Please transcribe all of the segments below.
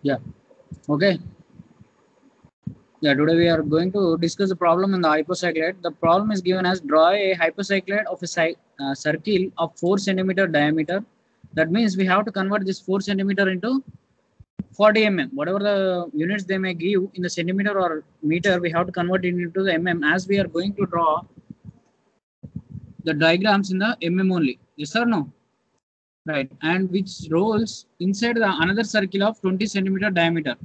Yeah. Okay. Yeah, today we are going to discuss the problem in the hypocycloid. The problem is given as draw a hypocycloid of a circle of 4 centimeter diameter. That means we have to convert this 4 centimeter into 40 mm. Whatever the units they may give in the centimeter or meter, we have to convert it into the mm as we are going to draw the diagrams in the mm only. Yes or no? Right. And which rolls inside the another circle of 20 centimeter diameter.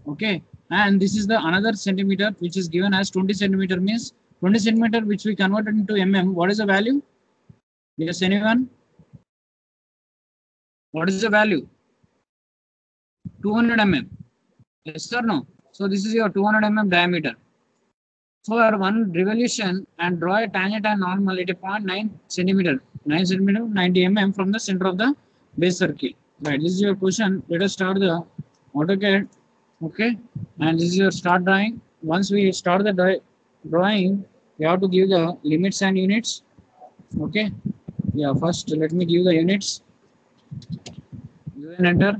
Okay. And this is the another centimeter which is given as 20 centimeter means 20 centimeter which we converted into mm. What is the value? Yes, anyone? What is the value? 200 mm. Yes or no? So this is your 200 mm diameter. For one revolution and draw a tangent and normal at a point 9 centimeter, 9 centimeter, 90 mm from the center of the base circle. Right. This is your question. Let us start the AutoCAD. Okay. And this is your start drawing. Once we start the drawing, we have to give the limits and units. Okay. Yeah. First, let me give the units. Give and enter.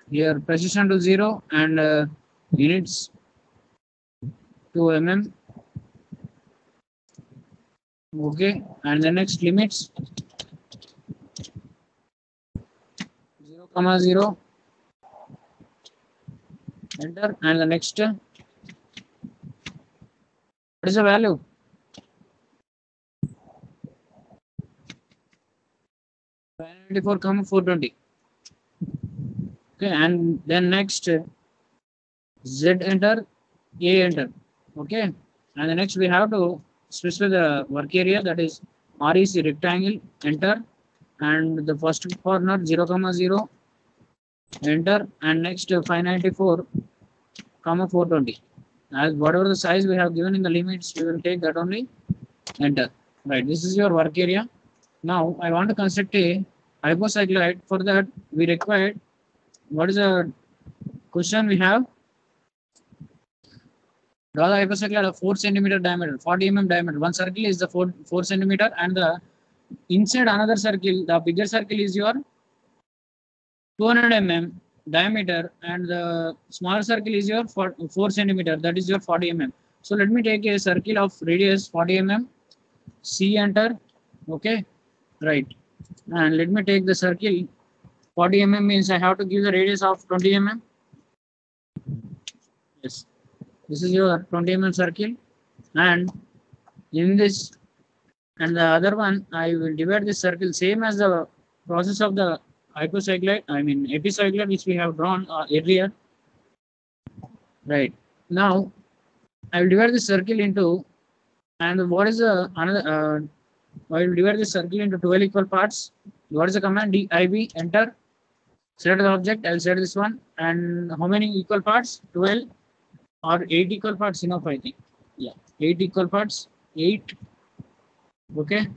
Here precision to 0 and units to mm. Okay, and the next limits 0, 0, enter, and the next what is the value? $594, 420. Okay, and then next Z enter, A enter. Okay, and the next we have to specify the work area, that is REC rectangle, enter, and the first corner 0, 0, enter, and next 594, 420. As whatever the size we have given in the limits, we will take that only, enter. Right, this is your work area. Now I want to construct a hypocycloid. For that we require, what is the question we have? Draw the hypocycloid of 4 centimeter diameter, 40 mm diameter. One circle is the 4 centimeter, and the inside another circle, the bigger circle is your 200 mm diameter, and the smaller circle is your 4 centimeter, that is your 40 mm. So let me take a circle of radius 40 mm, C enter. Okay, right, and let me take the circle 40 mm means I have to give the radius of 20 mm. Yes, this is your 20 mm circle, and in this and the other one I will divide this circle same as the process of the hypocycloid, I mean epicycloid, which we have drawn earlier. Right, now I will divide this circle into, and what is the another I will divide this circle into 12 equal parts. What is the command? DIV, enter. Select the object. I'll select this one. And how many equal parts? 12 or 8 equal parts enough, I think. Yeah, 8 equal parts. 8. Okay.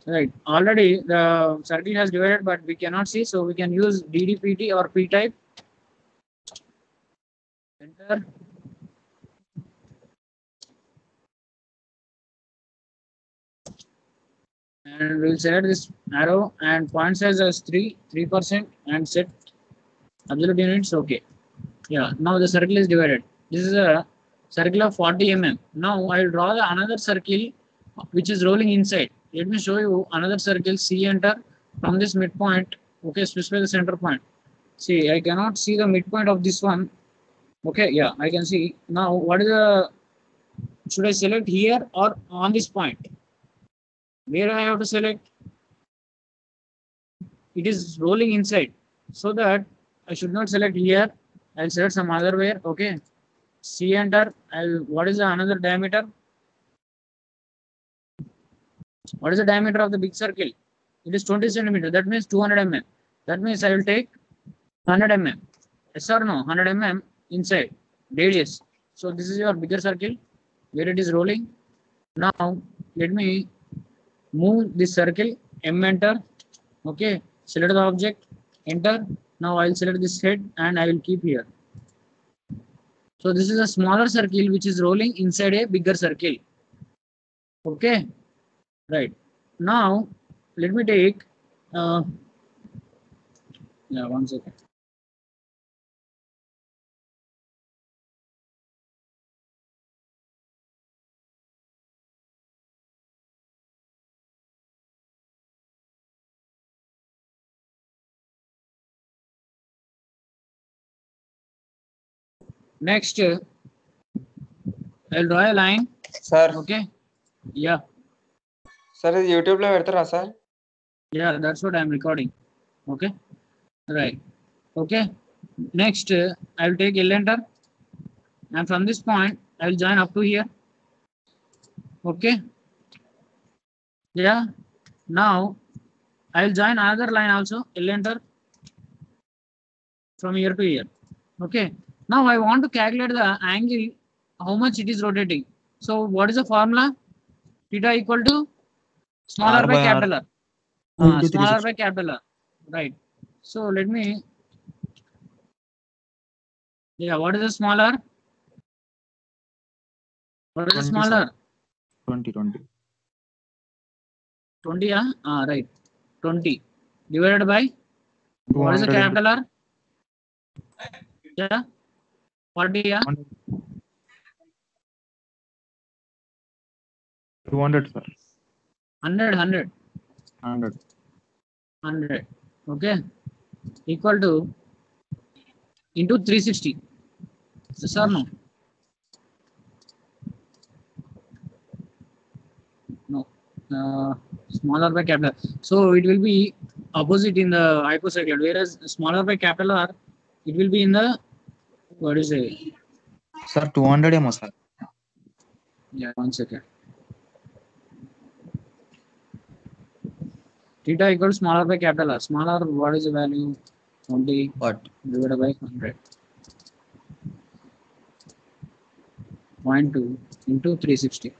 Right. Already the circle has divided, but we cannot see, so we can use DDPT or P type. Enter. And we'll select this arrow and point size as 3% and set absolute units. Okay. Yeah. Now the circle is divided. This is a circle of 40 mm. Now I will draw the another circle which is rolling inside. Let me show you another circle. C enter from this midpoint. Okay, specify the center point. See, I cannot see the midpoint of this one. Okay, yeah, I can see. Now, what is the, should I select here or on this point? Where I have to select? It is rolling inside. So that I should not select here. I'll select some other way. Okay. C enter. What is the another diameter? What is the diameter of the big circle? It is 20 centimeter. That means 200 mm. That means I will take 100 mm. Yes or no? 100 mm inside radius. So this is your bigger circle where it is rolling. Now let me move this circle. M enter. Okay. Select the object. Enter. Now I'll select this head and I will keep here. So this is a smaller circle which is rolling inside a bigger circle. Okay, right. Now let me take, yeah, 1 second. Next, I'll draw a line. Sir, Okay. Yeah. sir, ఇది YouTube లో పెడతారా sir? Yeah, that's what I'm recording. Okay. Right. Okay. Next, I will take L enter, and from this point I will join up to here. Okay. Yeah. Now I will join another line also. L enter from here to here. Okay. Now I want to calculate the angle, how much it is rotating. So what is the formula? Theta equal to small r by capital R. Small r by capital R. Right. So let me. Yeah. What is the small r? What is the small r? 20. 20, yeah? Right. 20 divided by, what is the capital R? Yeah. 40, yeah? 200, sir. 100. 100. Okay. Equal to into 360. Yes or no? No. Smaller by capital. So it will be opposite in the hypocycloid, whereas smaller by capital R, it will be in the, what is it? Sir, 200 emo, sir. Yeah, 1 second. Theta equals smaller by capital R. Smaller, what is the value? 20 What? divided by 100. 0.2 into 360.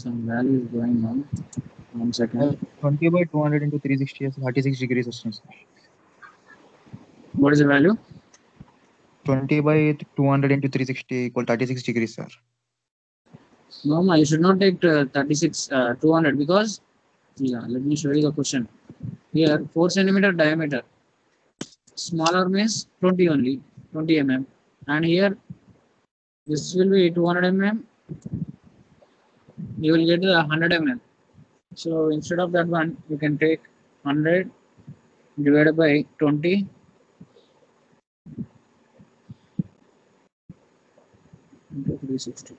Some value is going on. 1 second. 20 by 200 into 360 is 36 degrees. Sir. What is the value? 20 by 200 into 360 equal 36 degrees, sir. No, you should not take 36, 200 because, yeah, let me show you the question. Here, 4 centimeter diameter. Smaller means 20 only, 20 mm. And here, this will be 200 mm. You will get the 100 mm. So instead of that one, you can take 100 divided by 20 into 360.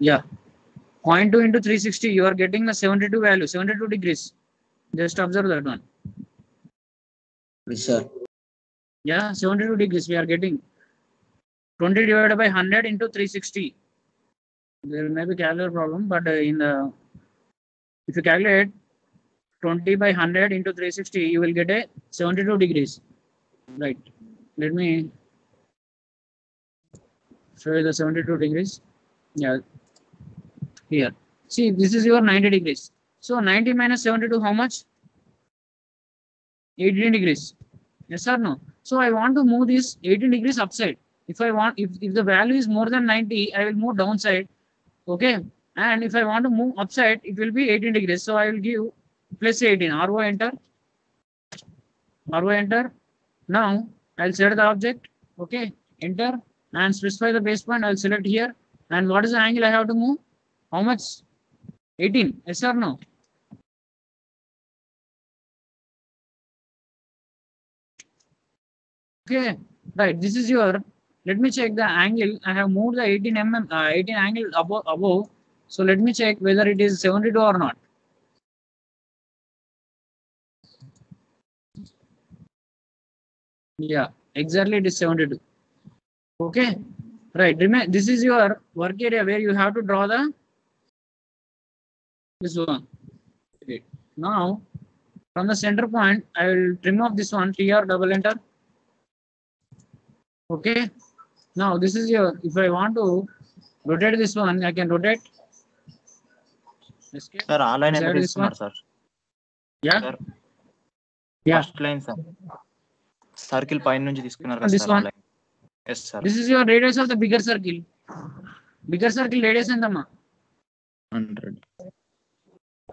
Yeah, 0.2 into 360, you are getting the 72 value, 72 degrees. Just observe that one. Yes, sir. Yeah, 72 degrees we are getting. 20 divided by 100 into 360. There may be calculator problem, but if you calculate 20 by 100 into 360, you will get a 72 degrees. Right. Let me show you the 72 degrees. Yeah. Here. See, this is your 90 degrees. So 90 minus 72, how much? 18 degrees. Yes or no? So I want to move this 18 degrees upside. If I want, if the value is more than 90, I will move downside. Okay. And if I want to move upside, it will be 18 degrees. So I will give plus 18. RO enter. RO enter. Now I'll select the object. Okay. Enter. And specify the base point. I'll select here. And what is the angle I have to move? How much? 18. Yes or no? Okay. Right. This is your. Let me check the angle. I have moved the 18 mm, 18 angle above. So let me check whether it is 72 or not. Yeah, exactly it is 72. Okay. Right. Remember, this is your work area where you have to draw the this one. Okay. Now, from the center point, I will trim off this one, TR double enter. Okay. Now, this is your, if I want to rotate this one, I can rotate. Escape. Sir ఆ line ఎంత Select this తీసుకున్నారు one. సార్? Yeah. Sir Yeah. First line sir circle పైన నుంచి తీసుకున్నారు This కదా sir ఆ one. Line. Yes sir. This is your radius of the bigger circle. Bigger circle radius ఎంతమ్మా? 100.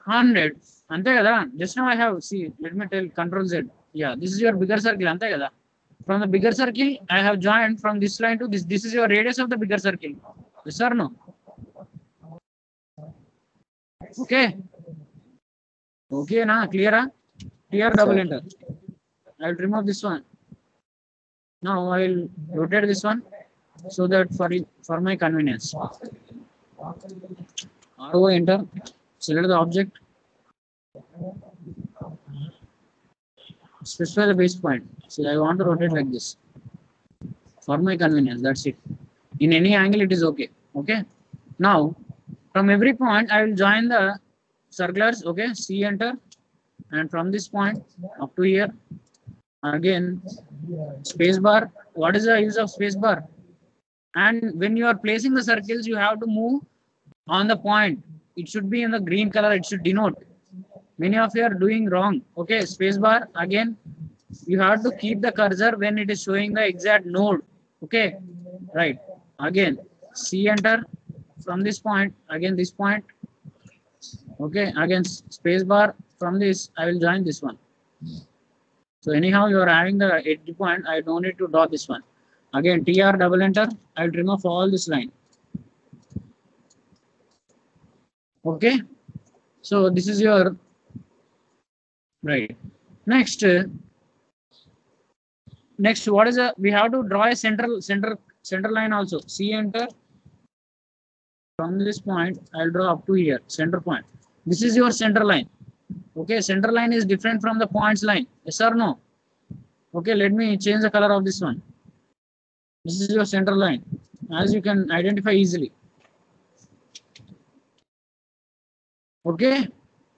100. అంతే కదా? Just now I have, see, let me tell, control Z. Yeah, this is your bigger circle. అంతే కదా? From the bigger circle, I have joined from this line to this. This is your radius of the bigger circle. Yes or no? Okay. Okay, na? Clear? TR double enter. I will remove this one. Now I will rotate this one so that for my convenience. RO enter. Select the object. Specify the base point. See, I want to rotate like this. For my convenience, that's it. In any angle, it is okay. Okay. Now, from every point, I will join the circlars. Okay. C enter. And from this point up to here, again, space bar. What is the use of space bar? And when you are placing the circles, you have to move on the point. It should be in the green color. It should denote. Many of you are doing wrong. Okay, space bar. Again, you have to keep the cursor when it is showing the exact node. Okay, right. Again, C enter. From this point, again this point. Okay, again space bar. From this, I will join this one. So anyhow, you are having the edge point. I don't need to draw this one. Again, TR double enter. I will trim off all this line. Okay. So this is your right. Next, what is a? We have to draw a center line also. C enter. From this point, I'll draw up to here. Center point. This is your center line. Okay, center line is different from the points line. Yes or no? Okay, let me change the color of this one. This is your center line, as you can identify easily. Okay,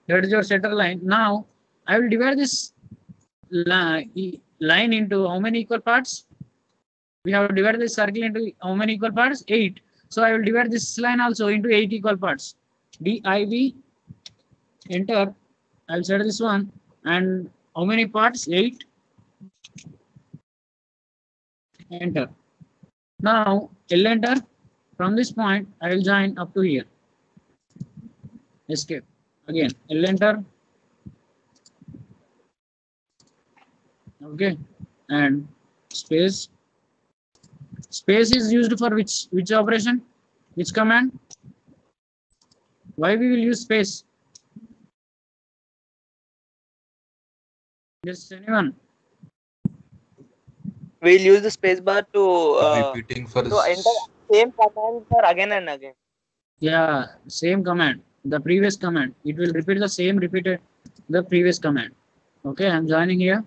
that is your center line. Now, I will divide this line into how many equal parts? We have divided this circle into how many equal parts? 8. So, I will divide this line also into 8 equal parts. DIV, enter. I'll set this one, and how many parts? 8. Enter. Now, L enter. From this point, I will join up to here. Escape. Again, L enter. Okay, and space. Space is used for which operation? Which command? Why we will use space? Yes, anyone? We'll use the space bar to Repeating for enter same command for again and again. Yeah, same command. The previous command. It will repeat the same repeated the previous command. Okay, I'm joining here.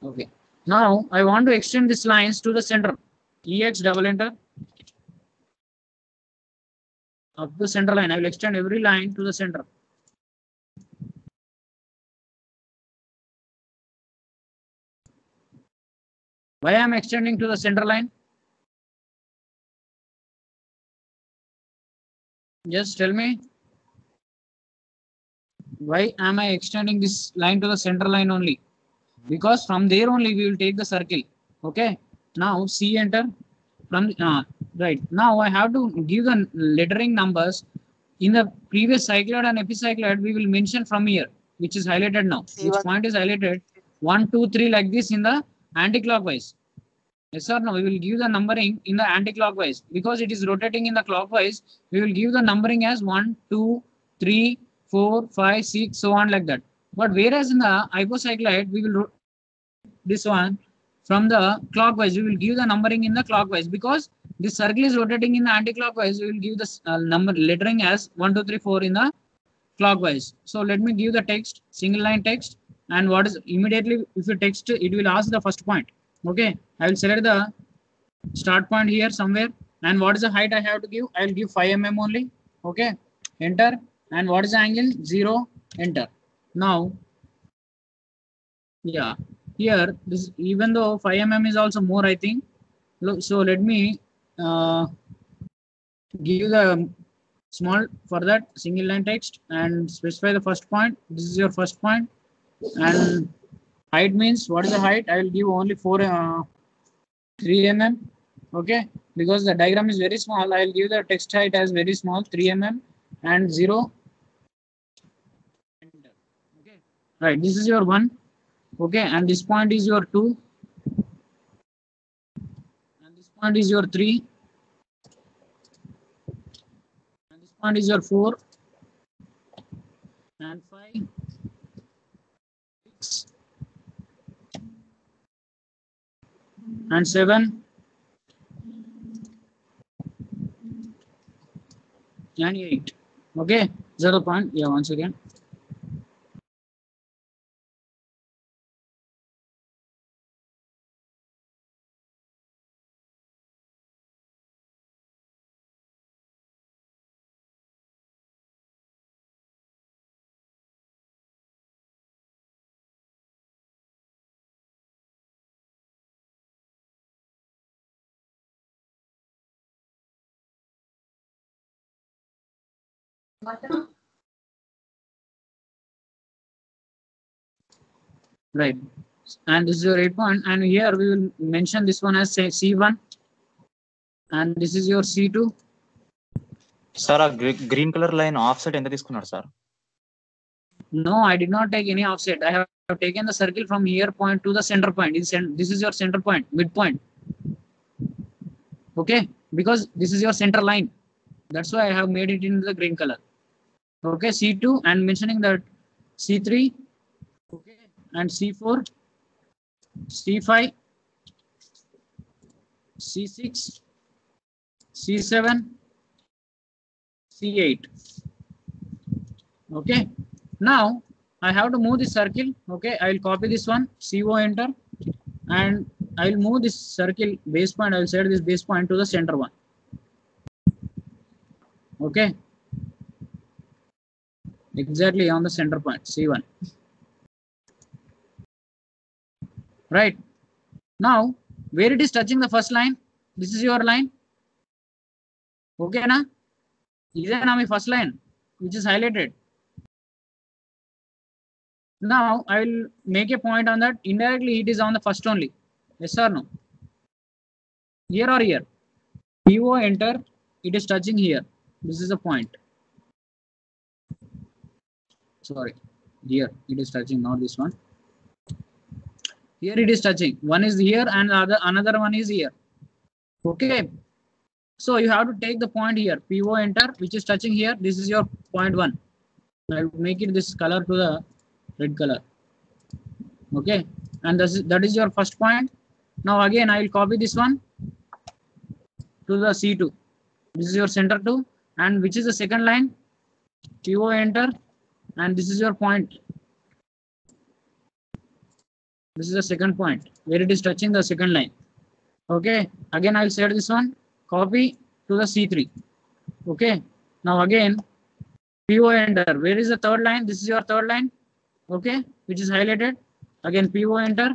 Okay. Now I want to extend these lines to the center. EX double enter. Up to center line. I will extend every line to the center. Why I am extending to the center line? Just tell me. Why am I extending this line to the center line only? Because from there only we will take the circle. Okay. Now C enter. From right. Now I have to give the lettering numbers. In the previous cycloid and epicycloid, we will mention from here, which is highlighted now. C1. Which point is highlighted? 1, 2, 3 like this in the anti-clockwise. Yes or no? We will give the numbering in the anti-clockwise. Because it is rotating in the clockwise, we will give the numbering as 1, 2, 3, 4, 5, 6, so on like that. But whereas in the hypocycloid, we will this one from the clockwise, we will give the numbering in the clockwise, because this circle is rotating in the anti-clockwise. We will give the number lettering as 1, 2, 3, 4 in the clockwise. So let me give the text, single line text, and what is immediately if you text, it will ask the first point. Okay, I will select the start point here somewhere, And what is the height I have to give? I'll give 5 mm only. Okay, enter. And what is the angle? 0, enter. Now, yeah, here this, even though 5 mm is also more, I think. So let me give the small for that single line text and specify the first point. This is your first point. And height means what is the height? I will give only 3 mm. Okay, because the diagram is very small, I will give the text height as very small, 3 mm and 0. Okay, right, this is your 1. Okay, and this point is your 2. And this point is your 3. And this point is your 4. And 5. 6. And 7. And 8. Okay, 0 point. Yeah, once again. Right, and this is your 8 point, and here we will mention this one as say C1, and this is your C2. Sir ఆ green colour line offset ఎంత తీసుకున్నారు sir? No, I did not take any offset. I have taken the circle from here point to the center point. This is your center point, midpoint. Okay, because this is your center line. That's why I have made it in the green color. Okay, C2 and mentioning that C3. Okay, and C4, C5, C6, C7, C8. Okay, now I have to move this circle. Okay, I will copy this one, CO, enter, and I will move this circle base point. I will set this base point to the center one. Okay, exactly on the center point, C1. Right, now where it is touching the first line, this is your line. Okay, na? This is my first line, which is highlighted. Now I will make a point on that. Indirectly it is on the first only. Yes or no? Here or here? PO, enter. It is touching here. This is the point. Sorry, here it is touching, not this one. Here it is touching. One is here and another one is here. Okay, so you have to take the point here, PO, enter, which is touching here. This is your point 1. I'll make it this color to the red color. Okay, and that is your first point. Now again I will copy this one to the C2. This is your center 2, and which is the second line, PO, enter, and this is your point. This is the second point where it is touching the second line. Okay, again I will set this one, copy to the C3. Okay, now again PO, enter. Where is the third line? This is your third line. Okay, which is highlighted. Again PO, enter.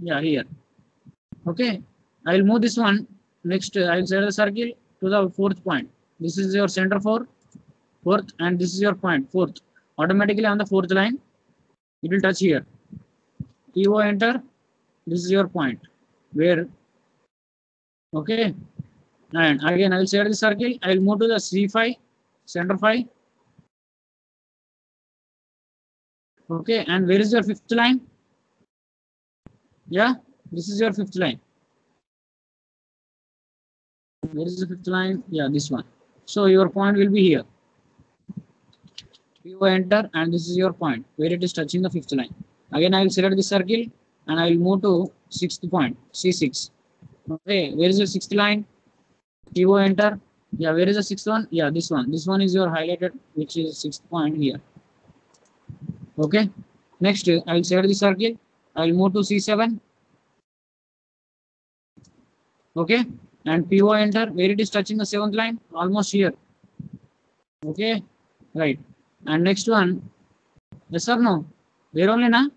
Yeah, here. Okay, I will move this one. Next I will set the circle to the fourth point. This is your center 4th, and this is your point 4th. Automatically on the fourth line it will touch here. PO, enter. This is your point where. Okay, and again I will set the circle. I will move to the C5, center 5. Okay, and where is your fifth line? Yeah, this is your fifth line. Where is the fifth line? Yeah, this one. So your point will be here. PO, enter, and this is your point where it is touching the fifth line. Again I will select the circle and I will move to sixth point, C6. Okay, where is the sixth line? PO, enter. Yeah, where is the sixth one? Yeah, this one. This one is your highlighted, which is sixth point here. Okay, next I will select the circle. I will move to C7. Okay, and PO enter, where it is touching the seventh line, almost here. Okay, right. And next one, yes or no? Where only na?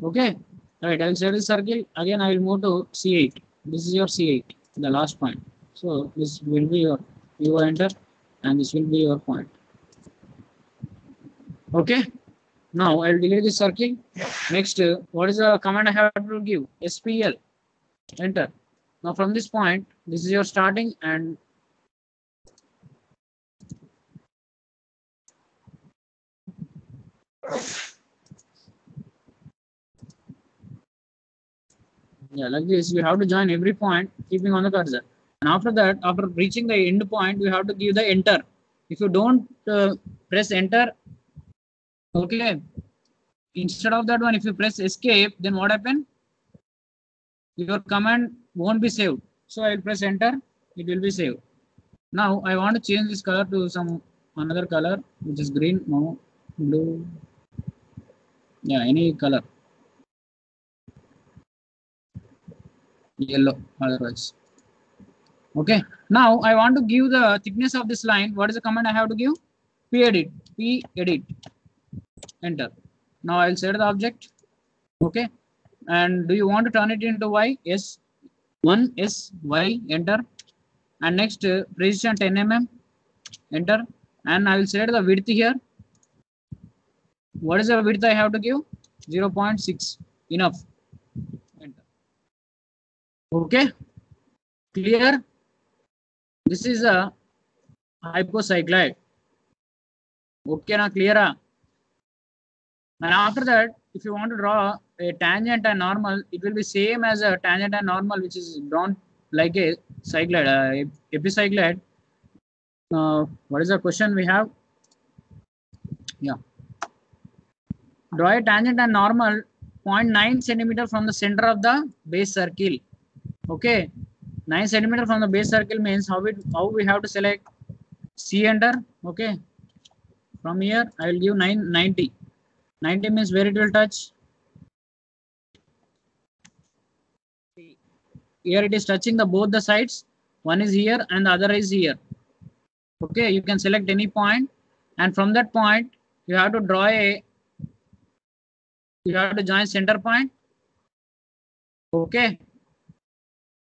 Okay, right. I will set the circle again. I will move to C8. This is your C8, the last point. So this will be your PO enter, and this will be your point. Okay. Now I'll delete this circle. Next, what is the command I have to give? SPL. Enter. Now from this point, this is your starting and yeah, like this, you have to join every point keeping on the cursor. And after that, after reaching the end point, you have to give the enter. If you don't press enter, okay, instead of that one, if you press escape, then what happen? Your command won't be saved. So I will press enter, it will be saved. Now I want to change this color to some another color, which is green, no, blue, yeah, any color, yellow, otherwise. Okay. Now I want to give the thickness of this line. What is the command I have to give? Pedit, pedit, enter. Now I'll set the object. Okay. And do you want to turn it into Y? Yes. 1 S Y, enter. And next precision 10 mm, enter. And I will set the width here. What is the width I have to give? 0.6, enough, enter. Okay, clear? This is a hypocycloid. Okay, now clear? And after that, if you want to draw a tangent and normal, it will be same as a tangent and normal, which is drawn like a cycloid, epicycloid. What is the question we have? Yeah. Draw a tangent and normal 0.9 centimeter from the center of the base circle. Okay, 9 centimeter from the base circle means how we have to select C enter. Okay, from here I will give 90. 90 means where it will touch. Here it is touching the both the sides. One is here and the other is here. Okay, you can select any point, and from that point you have to draw a. You have to join center point. Okay,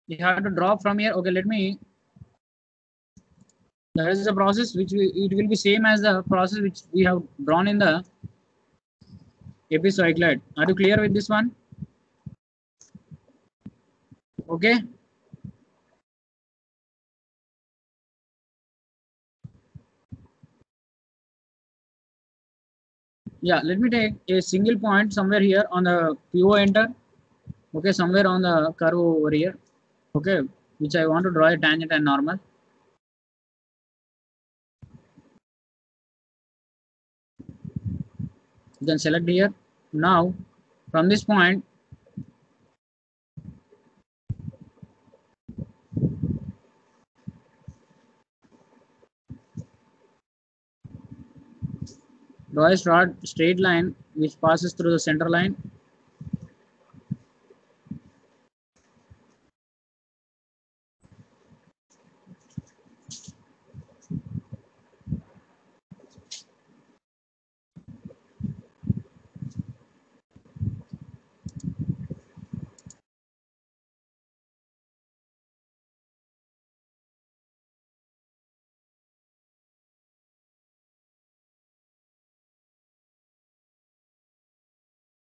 you have to draw from here. Okay, let me. That is the process which it will be same as the process which we have drawn in the epicycloid. Are you clear with this one? Okay. Yeah, let me take a single point somewhere here on the PO enter. Okay, somewhere on the curve over here. Okay, which I want to draw a tangent and normal. You can select here. Now, from this point, draw a straight line which passes through the center line.